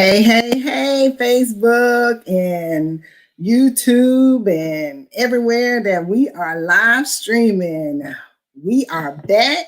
Hey, Facebook and YouTube and everywhere that we are live streaming. We are back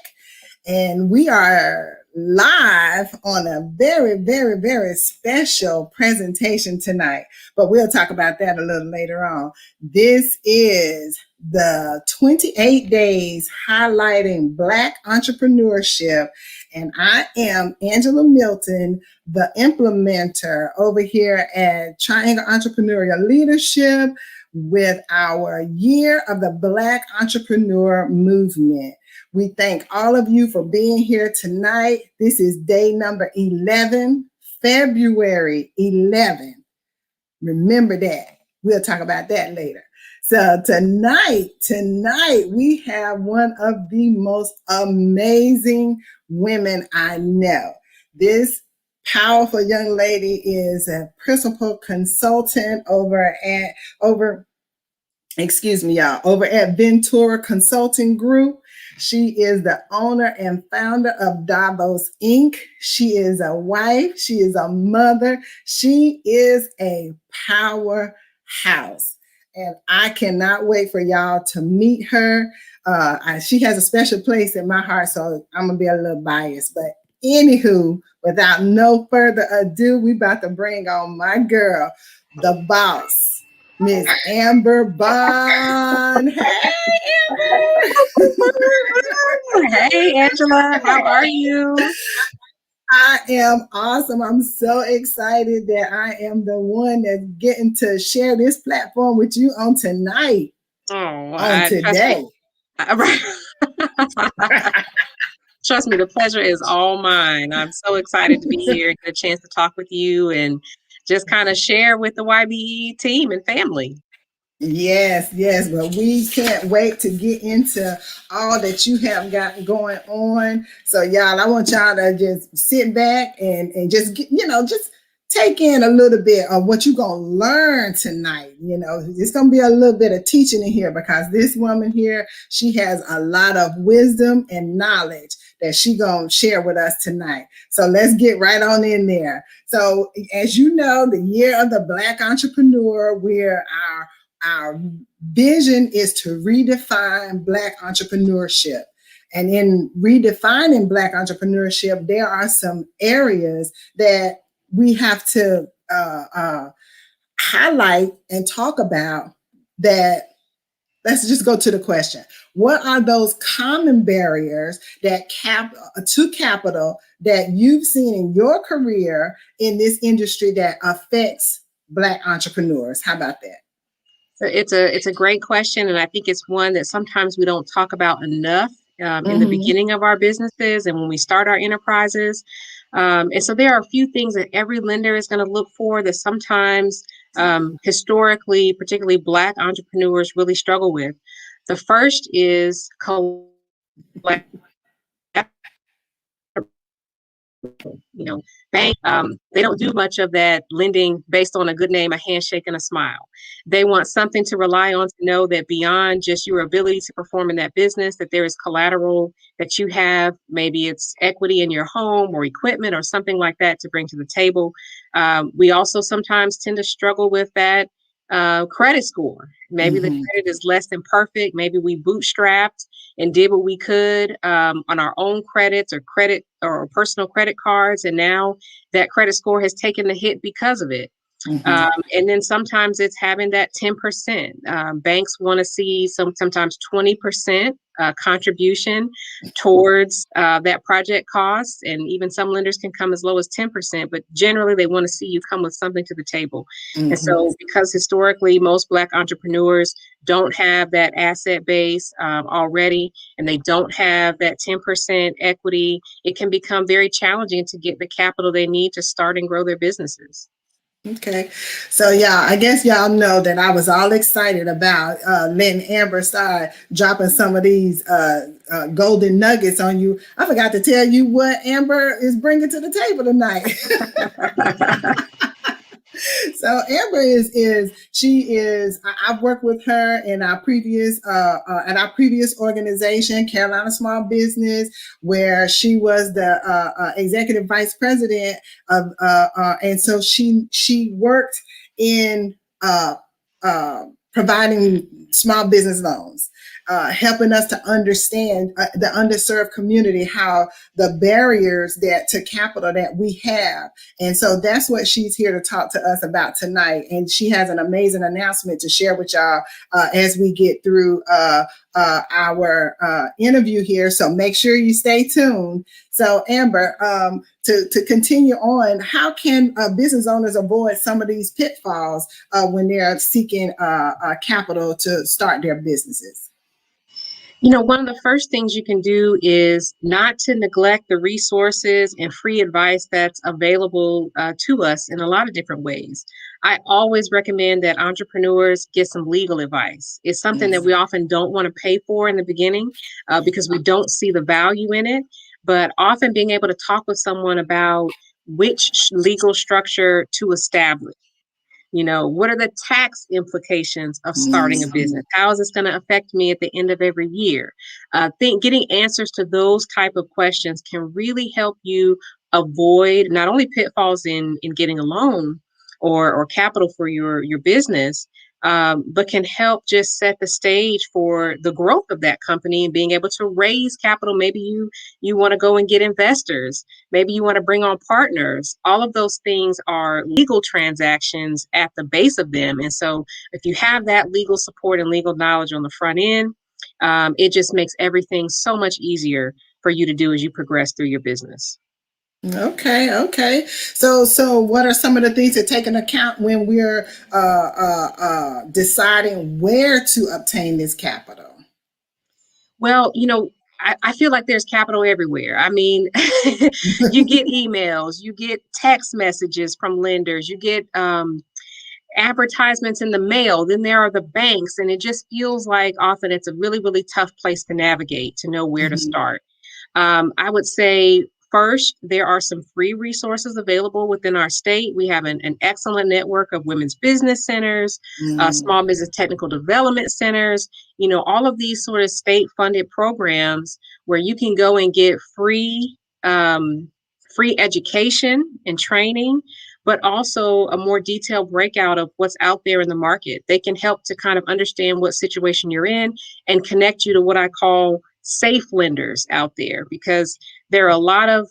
and we are live on a very, very, very special presentation tonight. But we'll talk about that a little later on. This is the 28 days highlighting Black entrepreneurship. And I am Angela Milton, the implementer over here at Triangle Entrepreneurial Leadership with our Year of the Black Entrepreneur Movement. We thank all of you for being here tonight. This is day number 11, February 11. Remember that. We'll talk about that later. So tonight, we have one of the most amazing women I know. This powerful young lady is a principal consultant over at Ventura Consulting Group. She is the owner and founder of Davos Inc. She is a wife. She is a mother. She is a powerhouse. And I cannot wait for y'all to meet her. She has a special place in my heart, so I'm going to be a little biased. But anywho, without no further ado, we about to bring on my girl, the boss, Miss Amber Bond. Hey, Amber. Hey, Angela. How are you? I am awesome. I'm so excited that I am the one that's getting to share this platform with you on tonight. Today. Trust me, the pleasure is all mine. I'm so excited to be here, get a chance to talk with you and just kind of share with the YBE team and family. Yes, but we can't wait to get into all that you have got going on. So y'all, I want y'all to just sit back and just get, just take in a little bit of what you're going to learn tonight. It's going to be a little bit of teaching in here because this woman here, she has a lot of wisdom and knowledge that she going to share with us tonight. So let's get right on in there. So as you know, the Year of the Black Entrepreneur, our vision is to redefine Black entrepreneurship. And in redefining Black entrepreneurship, there are some areas that we have to highlight and talk about that. Let's just go to the question. What are those common barriers to capital that you've seen in your career in this industry that affects Black entrepreneurs? How about that? It's a great question, and I think it's one that sometimes we don't talk about enough in the beginning of our businesses and when we start our enterprises. And so there are a few things that every lender is going to look for that sometimes historically, particularly Black entrepreneurs really struggle with. The first is bank, they don't do much of that lending based on a good name, a handshake, and a smile. They want something to rely on to know that beyond just your ability to perform in that business, that there is collateral that you have. Maybe it's equity in your home or equipment or something like that to bring to the table. We also sometimes tend to struggle with that credit score. Maybe the credit is less than perfect. Maybe we bootstrapped and did what we could on our own credits or personal credit cards. And now that credit score has taken the hit because of it. And then sometimes it's having that 10%. Banks want to see sometimes 20% contribution towards that project cost. And even some lenders can come as low as 10%, but generally they want to see you come with something to the table. And so because historically most Black entrepreneurs don't have that asset base already, and they don't have that 10% equity, it can become very challenging to get the capital they need to start and grow their businesses. Okay. So I guess y'all know that I was all excited about letting Amber start dropping some of these golden nuggets on you. I forgot to tell you what Amber is bringing to the table tonight. So Amber is she is I've worked with her in our previous at our previous organization, Carolina Small Business, where she was the executive vice president of and so she worked in providing small business loans, helping us to understand the underserved community, how the barriers that to capital that we have. And so that's what she's here to talk to us about tonight. And she has an amazing announcement to share with y'all as we get through our interview here. So make sure you stay tuned. So Amber, to continue on, how can business owners avoid some of these pitfalls when they're seeking capital to start their businesses? One of the first things you can do is not to neglect the resources and free advice that's available to us in a lot of different ways. I always recommend that entrepreneurs get some legal advice. It's something that we often don't want to pay for in the beginning because we don't see the value in it. But often being able to talk with someone about which legal structure to establish. What are the tax implications of starting a business? How is this going to affect me at the end of every year? Getting answers to those type of questions can really help you avoid not only pitfalls in getting a loan or capital for your business, but can help just set the stage for the growth of that company and being able to raise capital. Maybe you want to go and get investors. Maybe you want to bring on partners. All of those things are legal transactions at the base of them. And so if you have that legal support and legal knowledge on the front end, it just makes everything so much easier for you to do as you progress through your business. Okay. So what are some of the things to take into account when we're deciding where to obtain this capital? Well, I feel like there's capital everywhere. I mean, you get emails, you get text messages from lenders, you get advertisements in the mail, then there are the banks, and it just feels like often it's a really, really tough place to navigate to know where to start. I would say first, there are some free resources available within our state. We have an excellent network of women's business centers, small business technical development centers, all of these sort of state funded programs where you can go and get free education and training, but also a more detailed breakout of what's out there in the market. They can help to kind of understand what situation you're in and connect you to what I call safe lenders out there, because there are a lot of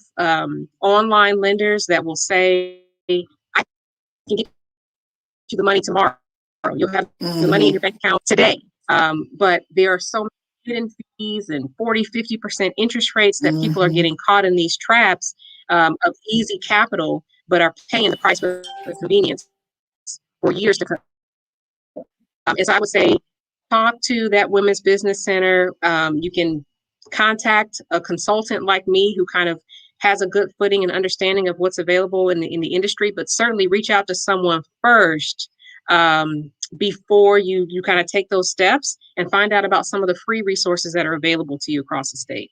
online lenders that will say, I can get you the money tomorrow. You'll have the money in your bank account today. But there are so many hidden fees and 40-50% interest rates that people are getting caught in these traps of easy capital, but are paying the price for convenience for years to come. And so I would say, talk to that women's business center. You can contact a consultant like me who kind of has a good footing and understanding of what's available in the industry, but certainly reach out to someone first before you kind of take those steps and find out about some of the free resources that are available to you across the state.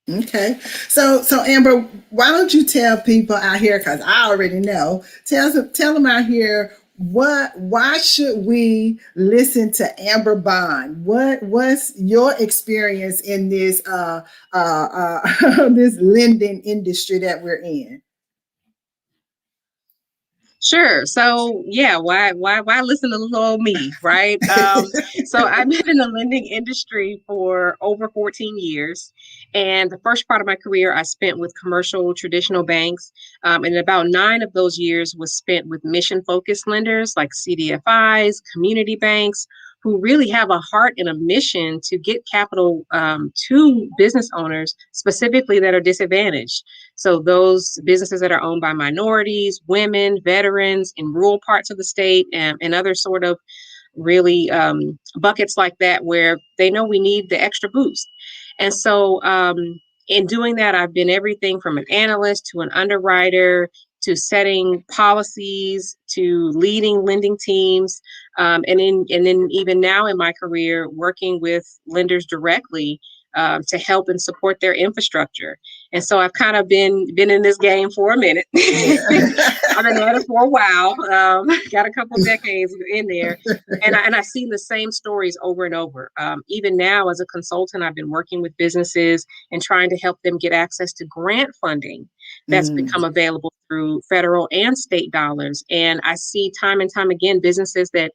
Okay. So Amber, why don't you tell people out here, because I already know, tell them out here, why should we listen to Amber Bond? What's your experience in this this lending industry that we're in? Sure. So yeah, why listen to little old me, right? So I've been in the lending industry for over 14 years. And the first part of my career I spent with commercial traditional banks. And about 9 of those years was spent with mission-focused lenders like CDFIs, community banks, who really have a heart and a mission to get capital to business owners, specifically that are disadvantaged. So those businesses that are owned by minorities, women, veterans in rural parts of the state, and other sort of really buckets like that where they know we need the extra boost. And so in doing that, I've been everything from an analyst to an underwriter to setting policies to leading lending teams, and then even now in my career, working with lenders directly to help and support their infrastructure. And so I've kind of been in this game for a minute. I've been at it for a while. Got a couple decades in there, and I've seen the same stories over and over. Even now, as a consultant, I've been working with businesses and trying to help them get access to grant funding that's become available through federal and state dollars. And I see time and time again businesses that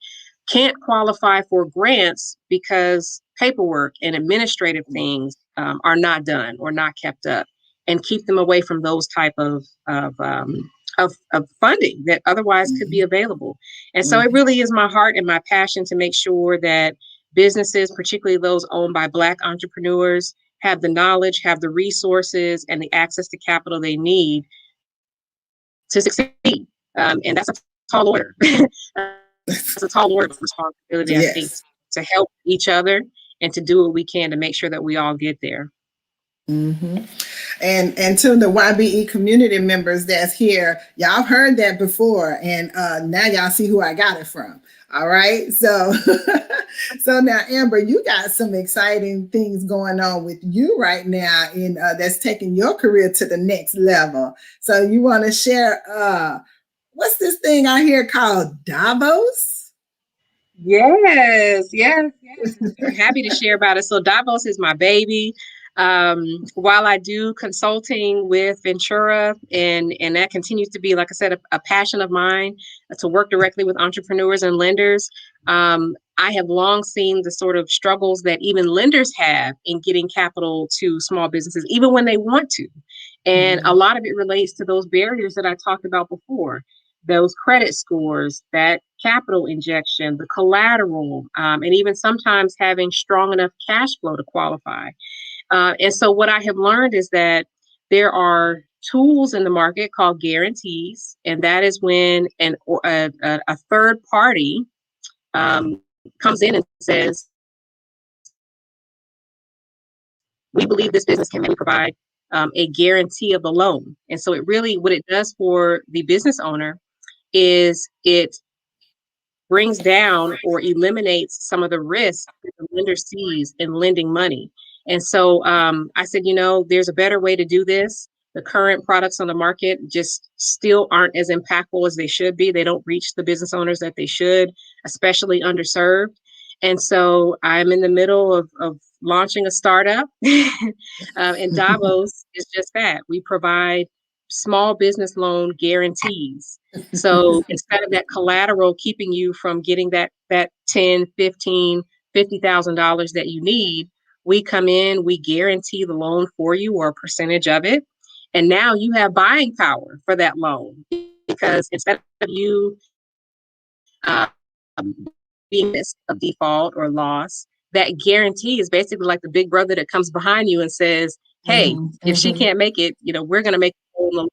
can't qualify for grants because paperwork and administrative things are not done or not kept up, and keep them away from those type of funding that otherwise could be available. And so it really is my heart and my passion to make sure that businesses, particularly those owned by Black entrepreneurs, have the knowledge, have the resources, and the access to capital they need to succeed. And that's a tall order. It's a tall order of responsibility, I think, to help each other and to do what we can to make sure that we all get there. And to the YBE community members that's here, y'all heard that before, and now y'all see who I got it from. All right, so so now, Amber, you got some exciting things going on with you right now, in that's taking your career to the next level. So you want to share what's this thing I hear called Davos? Yes. I'm happy to share about it. So Davos is my baby. While I do consulting with Ventura, and that continues to be, like I said, a passion of mine to work directly with entrepreneurs and lenders, I have long seen the sort of struggles that even lenders have in getting capital to small businesses, even when they want to. And a lot of it relates to those barriers that I talked about before, those credit scores, that capital injection, the collateral, and even sometimes having strong enough cash flow to qualify. And so what I have learned is that there are tools in the market called guarantees, and that is when a third party comes in and says, we believe this business can maybe provide a guarantee of the loan. And so it really, what it does for the business owner is it brings down or eliminates some of the risk that the lender sees in lending money. And so I said, there's a better way to do this. The current products on the market just still aren't as impactful as they should be. They don't reach the business owners that they should, especially underserved. And so I'm in the middle of launching a startup. And Davos is just that. We provide small business loan guarantees. So instead of that collateral keeping you from getting that $10, $15, $50,000 that you need, we come in, we guarantee the loan for you or a percentage of it. And now you have buying power for that loan, because instead of you being risk of default or loss, that guarantee is basically like the big brother that comes behind you and says, hey, if she can't make it, we're going to make it.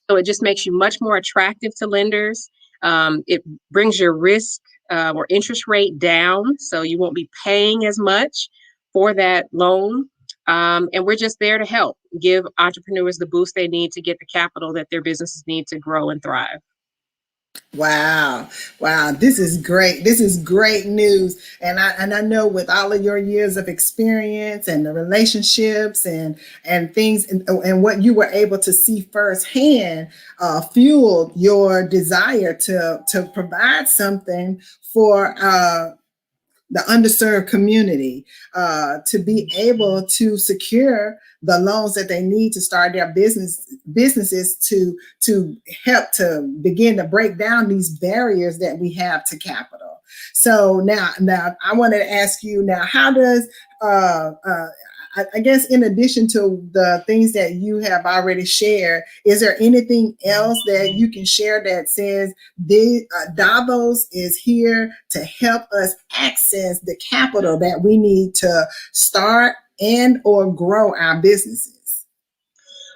So it just makes you much more attractive to lenders. It brings your risk or interest rate down, so you won't be paying as much for that loan. And we're just there to help give entrepreneurs the boost they need to get the capital that their businesses need to grow and thrive. Wow. This is great. This is great news. And I know with all of your years of experience and the relationships and things and what you were able to see firsthand fueled your desire to provide something for the underserved community, to be able to secure the loans that they need to start their businesses, to help to begin to break down these barriers that we have to capital. So now I wanted to ask you now, how does I guess in addition to the things that you have already shared, is there anything else that you can share that says Davos is here to help us access the capital that we need to start and or grow our businesses?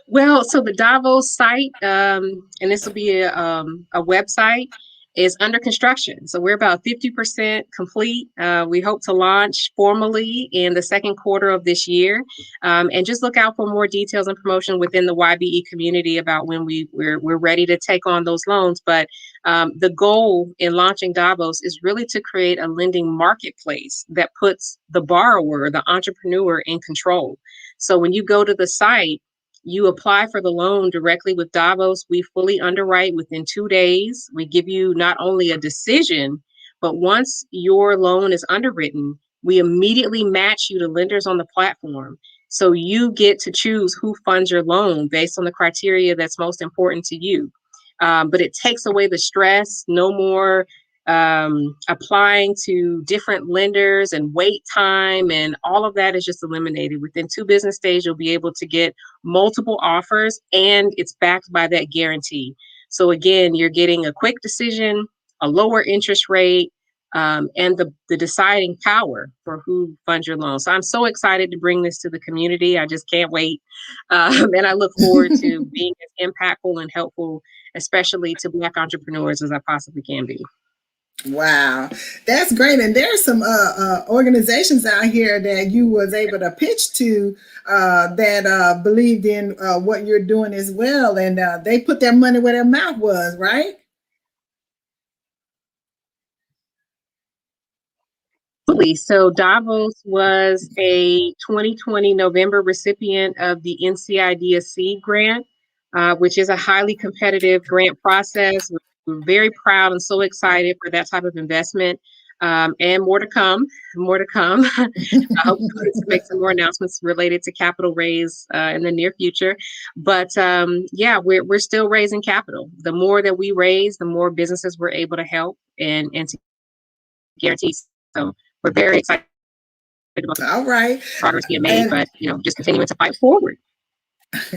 Well, so the Davos site, and this will be a website, is under construction. So we're about 50% complete. We hope to launch formally in the second quarter of this year. And just look out for more details and promotion within the YBE community about when we're ready to take on those loans. But the goal in launching Davos is really to create a lending marketplace that puts the borrower, the entrepreneur, in control. So when you go to the site, you apply for the loan directly with Davos. We fully underwrite within 2 days. We give you not only a decision, but once your loan is underwritten, we immediately match you to lenders on the platform. So you get to choose who funds your loan based on the criteria that's most important to you. But it takes away the stress. No more applying to different lenders and wait time, and all of that is just eliminated. Within 2 business days, you'll be able to get multiple offers, and it's backed by that guarantee. So again, you're getting a quick decision, a lower interest rate, and the deciding power for who funds your loan. So I'm so excited to bring this to the community. I just can't wait. And I look forward to being as impactful and helpful, especially to Black entrepreneurs, as I possibly can be. Wow, that's great. And there's some organizations out here that you was able to pitch to that believed in what you're doing as well. And they put their money where their mouth was, right? So Davos was a 2020 November recipient of the NCIDSC grant, which is a highly competitive grant process. We're very proud and so excited for that type of investment, and more to come. More to come. I hope to make some more announcements related to capital raise in the near future. But yeah, we're still raising capital. The more that we raise, the more businesses we're able to help and to guarantee. So we're very excited about the All right. progress being made, but just continuing to fight forward.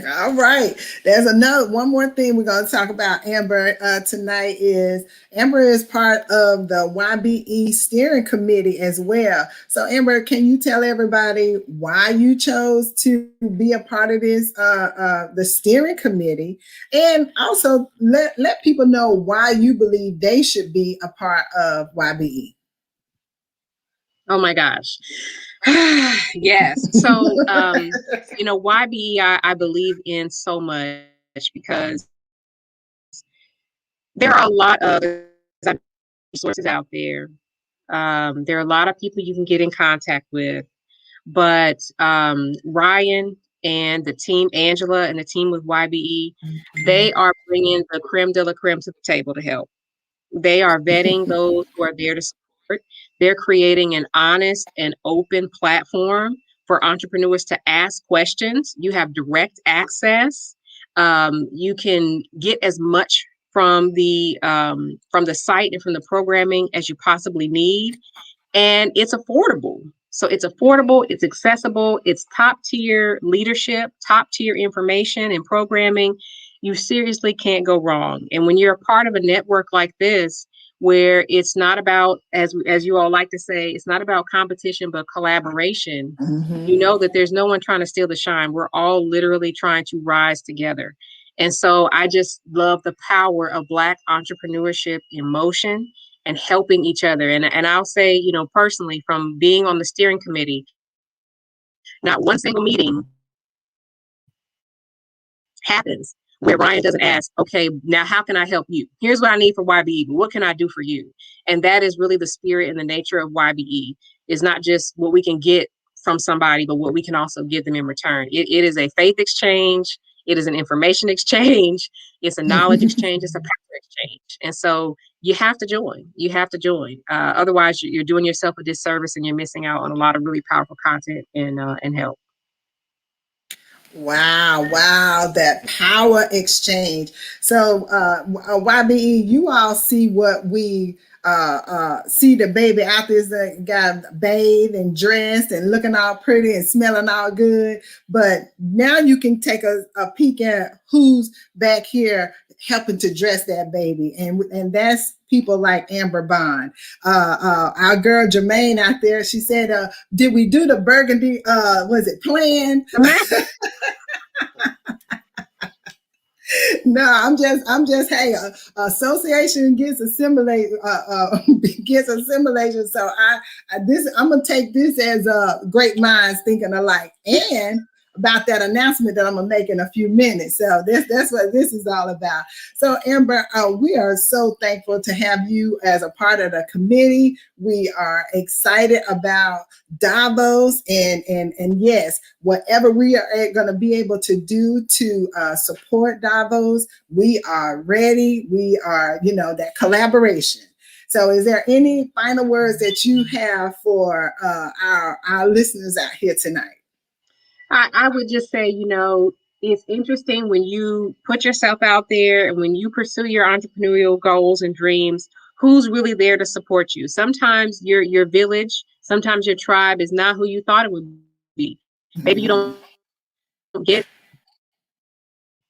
All right. There's one more thing we're going to talk about, Amber, tonight is Amber is part of the YBE steering committee as well. So Amber, can you tell everybody why you chose to be a part of this, the steering committee, and also let people know why you believe they should be a part of YBE? Oh my gosh. Yes. So, YBE, I believe in so much because there are a lot of resources out there. There are a lot of people you can get in contact with, but Ryan and the team, Angela and the team with YBE, they are bringing the creme de la creme to the table to help. They are vetting those who are there to support. They're creating an honest and open platform for entrepreneurs to ask questions. You have direct access. You can get as much from the site and from the programming as you possibly need, and it's affordable. So it's affordable, it's accessible, it's top tier leadership, top tier information and programming. You seriously can't go wrong. And when you're a part of a network like this, where it's not about, as you all like to say, it's not about competition, but collaboration, you know that there's no one trying to steal the shine. We're all literally trying to rise together. And so I just love the power of Black entrepreneurship in motion and helping each other. And I'll say, personally, from being on the steering committee, not one single meeting happens where Ryan doesn't ask, okay, now how can I help you? Here's what I need for YBE, but what can I do for you? And that is really the spirit and the nature of YBE, is not just what we can get from somebody, but what we can also give them in return. It is a faith exchange. It is an information exchange. It's a knowledge exchange. It's a power exchange. And so you have to join. You have to join. Otherwise, you're doing yourself a disservice and you're missing out on a lot of really powerful content and help. Wow, that power exchange. So YBE, you all see what we see the baby out there got bathed and dressed and looking all pretty and smelling all good. But now you can take a peek at who's back here helping to dress that baby. And that's people like Amber Bond. Our girl Jermaine out there, she said, did we do the burgundy, was it planned? No, I'm just. Hey, association gets assimilate, gets assimilation. So I'm gonna take this as great minds thinking alike, and about that announcement that I'm gonna make in a few minutes. So that's what this is all about. So Amber, we are so thankful to have you as a part of the committee. We are excited about Davos, and yes, whatever we are going to be able to do to support Davos, we are ready. We are, that collaboration. So is there any final words that you have for our listeners out here tonight? I would just say, it's interesting when you put yourself out there and when you pursue your entrepreneurial goals and dreams, who's really there to support you. Sometimes your village, sometimes your tribe is not who you thought it would be. Maybe you don't get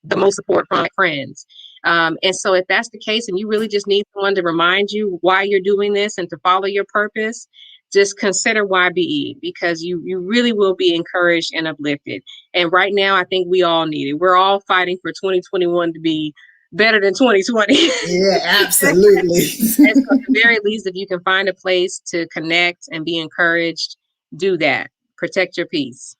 the most support from friends. And so if that's the case and you really just need someone to remind you why you're doing this and to follow your purpose, just consider YBE, because you really will be encouraged and uplifted. And right now, I think we all need it. We're all fighting for 2021 to be better than 2020. Yeah, absolutely. And so at the very least, if you can find a place to connect and be encouraged, do that. Protect your peace.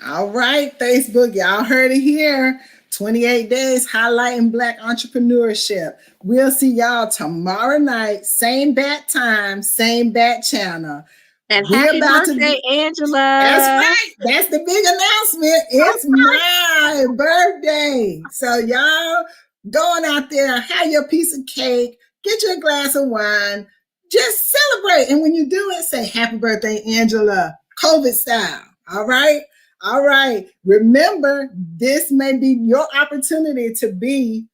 All right, Facebook, y'all heard it here. 28 days highlighting Black entrepreneurship. We'll see y'all tomorrow night, same bat time, same bat channel. And happy birthday, Angela. That's right. That's the big announcement. It's my birthday. So y'all going out there, have your piece of cake, get you a glass of wine, just celebrate. And when you do it, say happy birthday, Angela, COVID style. All right. All right. Remember, this may be your opportunity to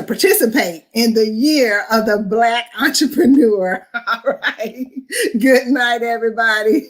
participate in the year of the Black entrepreneur. All right. Good night, everybody.